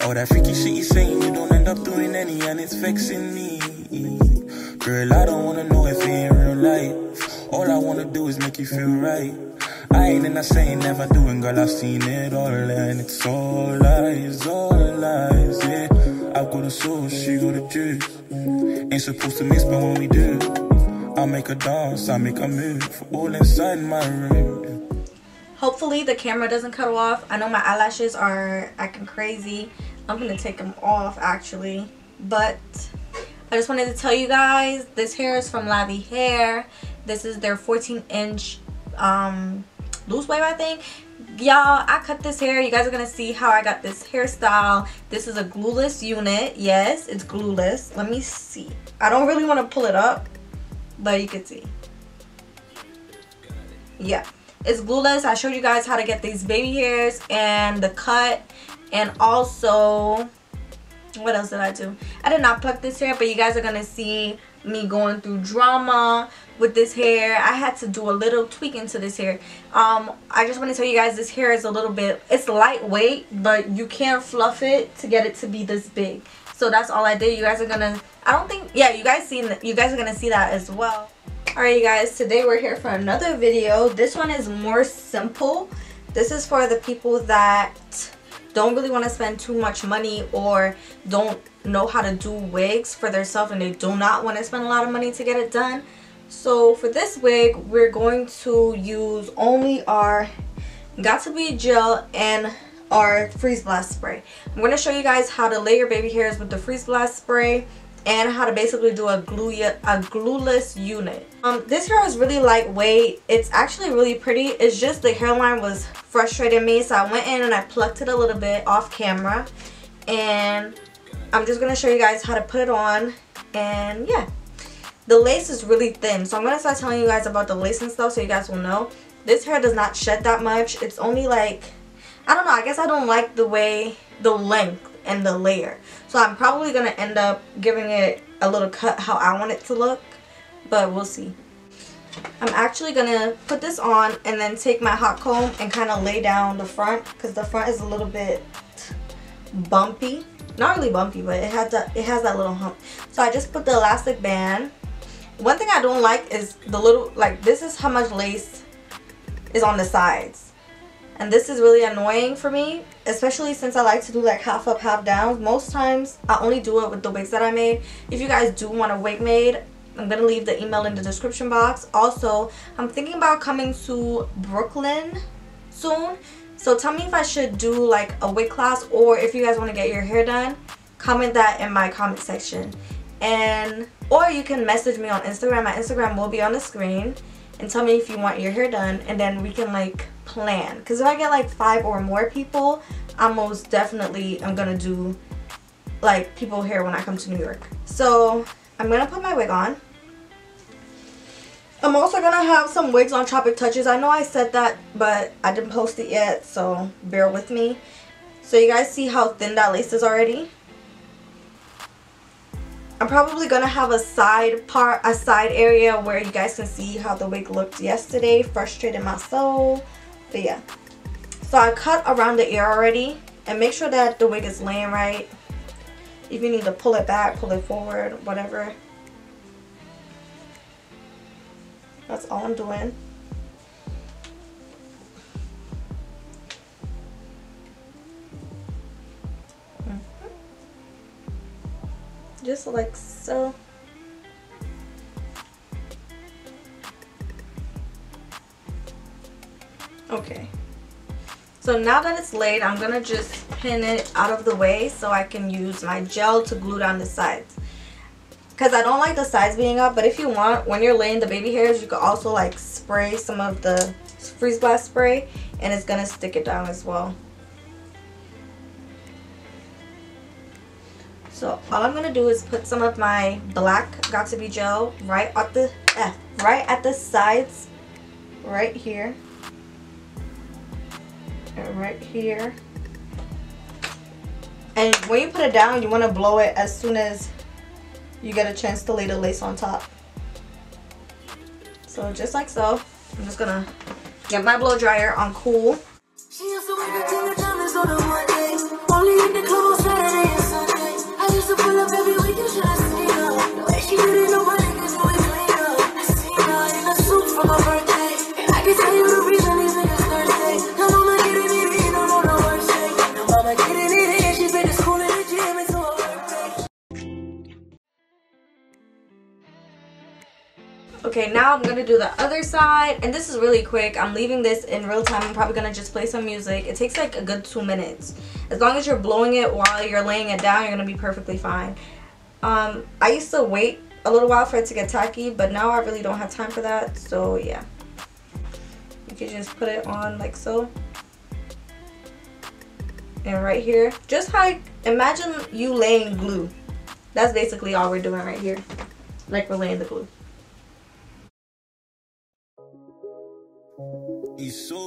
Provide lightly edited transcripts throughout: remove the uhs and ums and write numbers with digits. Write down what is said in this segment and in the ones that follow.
All that freaky shit you saying, you don't end up doing any, and it's vexing me. Girl, I don't wanna know if it ain't real life. All I wanna do is make you feel right. I ain't in that saying never doing, girl, I've seen it all, and it's all lies, yeah. I've got a soul, she got a juice. Ain't supposed to mix, but when we do, I make her dance, I make her move, all inside my room. Hopefully the camera doesn't cut off. I know my eyelashes are acting crazy. I'm gonna take them off actually, but I just wanted to tell you guys, this hair is from Lavyhair. This is their 14-inch loose wave, I think. Y'all, I cut this hair. You guys are gonna see how I got this hairstyle. This is a glueless unit. Yes, it's glueless. Let me see. I don't really want to pull it up, but you can see. Yeah, it's glueless. I showed you guys how to get these baby hairs and the cut, and also what else did I do? I did not pluck this hair, but you guys are gonna see me going through drama with this hair. I had to do a little tweaking to this hair. I just want to tell you guys, this hair is a little bit, it's lightweight, but you can't fluff it to get it to be this big. So that's all I did. You guys are gonna, I don't think, yeah, you guys are gonna see that as well. Alright you guys, today we're here for another video. This one is more simple. This is for the people that don't really want to spend too much money or don't know how to do wigs for themselves, and they do not want to spend a lot of money to get it done. So for this wig, we're going to use only our Got To Be gel and our freeze blast spray. I'm going to show you guys how to lay your baby hairs with the freeze blast spray and how to basically do a glueless unit. This hair is really lightweight. It's actually really pretty. It's just the hairline was frustrating me, so I went in and I plucked it a little bit off camera, and I'm just going to show you guys how to put it on. And yeah, the lace is really thin, so I'm going to start telling you guys about the lace and stuff so you guys will know. This hair does not shed that much. It's only like, I don't know, I guess I don't like the way, the length and the layer, so I'm probably going to end up giving it a little cut how I want it to look, but we'll see. I'm actually going to put this on and then take my hot comb and kind of lay down the front, because the front is a little bit bumpy. Not really bumpy, but it has that little hump. So I just put the elastic band. One thing I don't like is the little, like, this is how much lace is on the sides, and this is really annoying for me, especially since I like to do like half up, half down. Most times I only do it with the wigs that I made. If you guys do want a wig made, I'm gonna leave the email in the description box. Also, I'm thinking about coming to Brooklyn soon, so tell me if I should do like a wig class, or if you guys want to get your hair done, comment that in my comment section. And or you can message me on Instagram. My Instagram will be on the screen, and tell me if you want your hair done, and then we can like plan, because if I get like 5 or more people, I most definitely am gonna do like people hair when I come to New York. So I'm gonna put my wig on. I'm also gonna have some wigs on Tropic Touches. I know I said that, but I didn't post it yet, so bear with me. So you guys see how thin that lace is already. I'm probably gonna have a side area where you guys can see how the wig looked yesterday. Frustrated my soul, but yeah. So I cut around the ear already, and make sure that the wig is laying right. If you need to pull it back, pull it forward, whatever. That's all I'm doing. Just like so. Okay. So now that it's laid, I'm gonna just pin it out of the way so I can use my gel to glue down the sides. Because I don't like the sides being up, but if you want, when you're laying the baby hairs, you could also like spray some of the freeze blast spray, and it's gonna stick it down as well. So all I'm gonna do is put some of my black Got To Be gel right at the sides, right here, and right here. And when you put it down, you want to blow it as soon as you get a chance to lay the lace on top. So just like so. I'm just gonna get my blow dryer on cool. She has to wake up till the time is on a Monday. Only in the clothes that to pull up every week, you should have seen her. The way she did it, no one niggas always clean her. I seen her in a suit for my birthday. And I can tell you the reason these niggas Thursday. Her mama getting it in, don't know the worst thing. Her mama getting it in, she been to school in the gym, it's her birthday. Okay, now I'm gonna do the other side, and this is really quick. I'm leaving this in real time. I'm probably gonna just play some music. It takes like a good 2 minutes. As long as you're blowing it while you're laying it down, you're gonna be perfectly fine. I used to wait a little while for it to get tacky, but now I really don't have time for that. So yeah, you can just put it on like so, and right here, just like imagine you laying glue. That's basically all we're doing right here, like we're laying the glue. It's so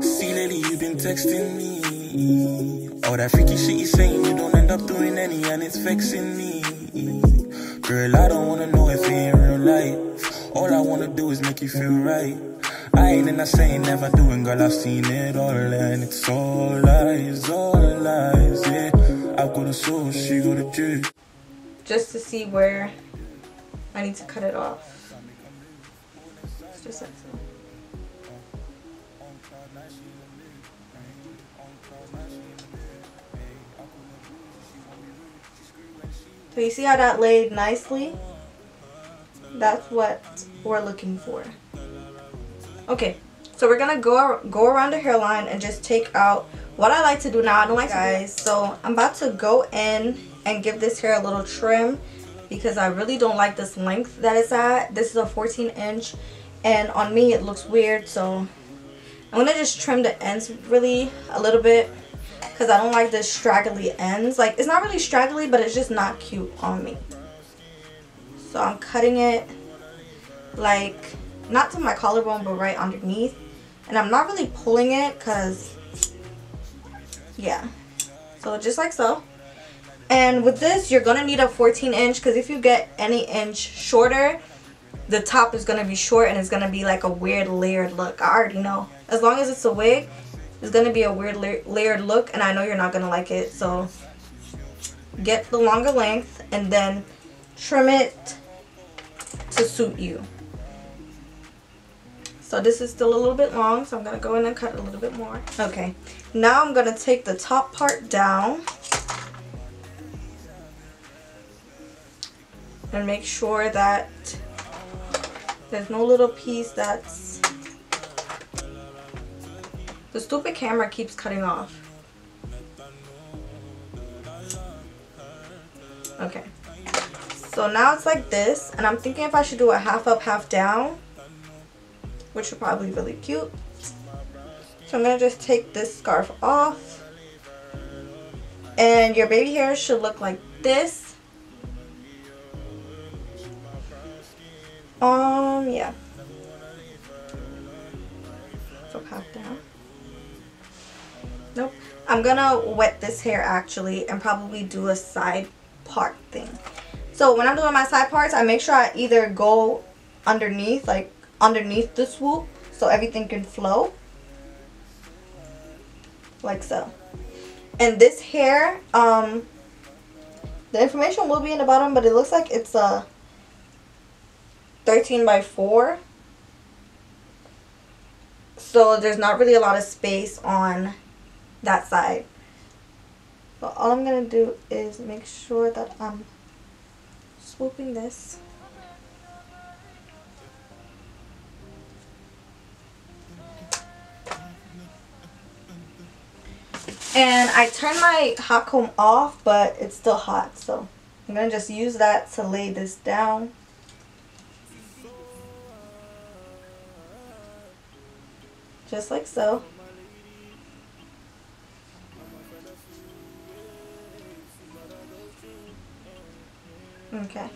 see, lately you've been texting me. All that freaky shit you saying, you don't end up doing any, and it's vexing me. Girl, I don't wanna know if it ain't real life. All I wanna do is make you feel right. I ain't in a saying never doing, girl, I've seen it all, and it's all lies, yeah. I've got a soul, she got a juice. Just to see where I need to cut it off. It's just like so. So you see how that laid nicely? That's what we're looking for. Okay, so we're gonna go around the hairline and just take out what I like to do now. I don't like guys, so I'm about to go in and give this hair a little trim because I really don't like this length that it's at. This is a 14-inch, and on me it looks weird, so I'm gonna just trim the ends really a little bit because I don't like the straggly ends. Like, it's not really straggly, but it's just not cute on me. So I'm cutting it like not to my collarbone, but right underneath, and I'm not really pulling it because yeah, so just like so. And with this, you're gonna need a 14-inch because if you get any inch shorter, the top is gonna be short and it's gonna be like a weird layered look. I already know. As long as it's a wig, it's gonna be a weird layered look, and I know you're not gonna like it. So get the longer length and then trim it to suit you. So this is still a little bit long, so I'm gonna go in and cut a little bit more. Okay, now I'm gonna take the top part down and make sure that there's no little piece that's... The stupid camera keeps cutting off. Okay, so now it's like this, and I'm thinking if I should do a half up, half down, which would probably be really cute. So I'm gonna just take this scarf off, and your baby hair should look like this. Yeah. So half down. Nope. I'm gonna wet this hair actually and probably do a side part thing. So when I'm doing my side parts, I make sure I either go underneath, like underneath the swoop, so everything can flow like so. And this hair, the information will be in the bottom, but it looks like it's a 13x4, so there's not really a lot of space on that side. So all I'm gonna do is make sure that I'm swooping this. And I turned my hot comb off, but it's still hot, so I'm gonna just use that to lay this down. Just like so. Okay.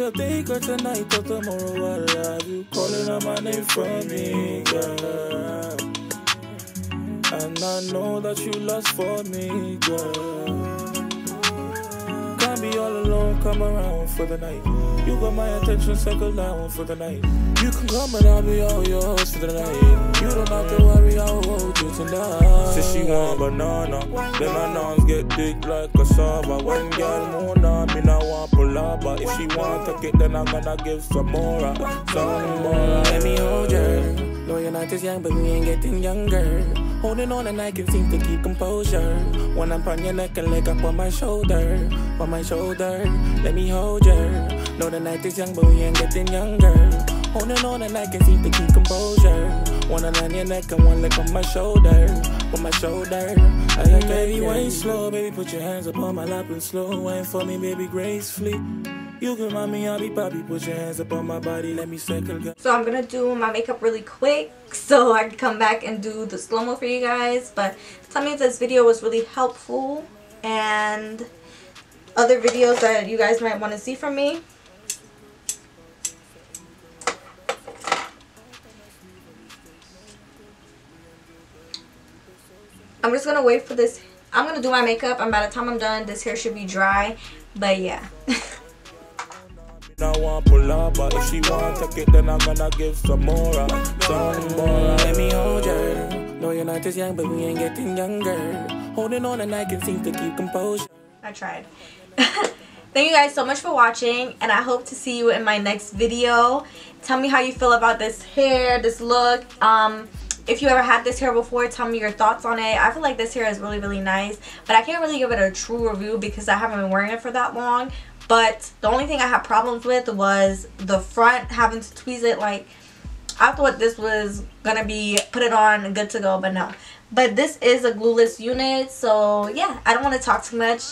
Today or tonight or tomorrow I'll have you calling out my name from me, girl. And I know that you lost for me, girl. Can't be all alone, come around for the night. You got my attention, settle down for the night. You can come and I'll be all yours for the night. You don't have to worry, I'll hold you tonight. Says she want banana, then bananas get thick like cassava. When girl moon on me, now want palava. If she want to get, then I'm gonna give some more. Some more. Let me hold you. Know you're not as young, but we ain't getting younger. Holding on and I can seem to keep composure. When I'm on your neck and leg up on my shoulder. On my shoulder, let me hold you. Know the night is young, but we ain't getting younger. Holding on and I can seem to keep composure. One hand on your neck and one leg on my shoulder. On my shoulder. Baby, wine slow, baby, put your hands up on my lap and slow wine for me, baby, gracefully. You can mommy, I'll be poppy, put your hands up on my body, let me circle. So I'm gonna do my makeup really quick so I can come back and do the slow-mo for you guys. But tell me if this video was really helpful and other videos that you guys might want to see from me. I'm just gonna wait for this. I'm gonna do my makeup, and by the time I'm done, this hair should be dry. But yeah. I want palava. If she want to get, then I'm gonna give some more. Some more. Let me hold you. Know you're not as young, but we ain't getting younger. Holding on and I can seem to keep composure. I tried. Thank you guys so much for watching, and I hope to see you in my next video. Tell me how you feel about this hair, this look. If you ever had this hair before, tell me your thoughts on it. I feel like this hair is really, really nice, but I can't really give it a true review because I haven't been wearing it for that long. But the only thing I had problems with was the front, having to tweeze it. Like, I thought this was gonna be put it on and good to go, but no. But this is a glueless unit, so yeah, I don't want to talk too much.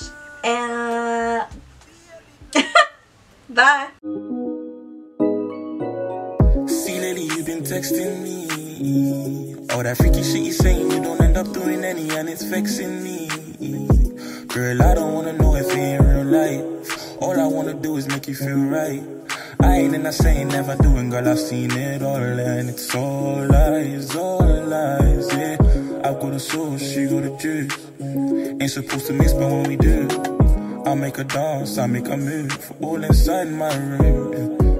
And bye. See, lately you've been texting me. All that freaky shit you saying, you don't end up doing any, and it's vexing me. Girl, I don't wanna know if it ain't real life. All I wanna do is make you feel right. I ain't in that saying never doing, girl, I've seen it all, and it's all lies, yeah. I've got a sauce, she got a juice. Ain't supposed to mix, but when we do, I make her dance, I make her move, all inside my room.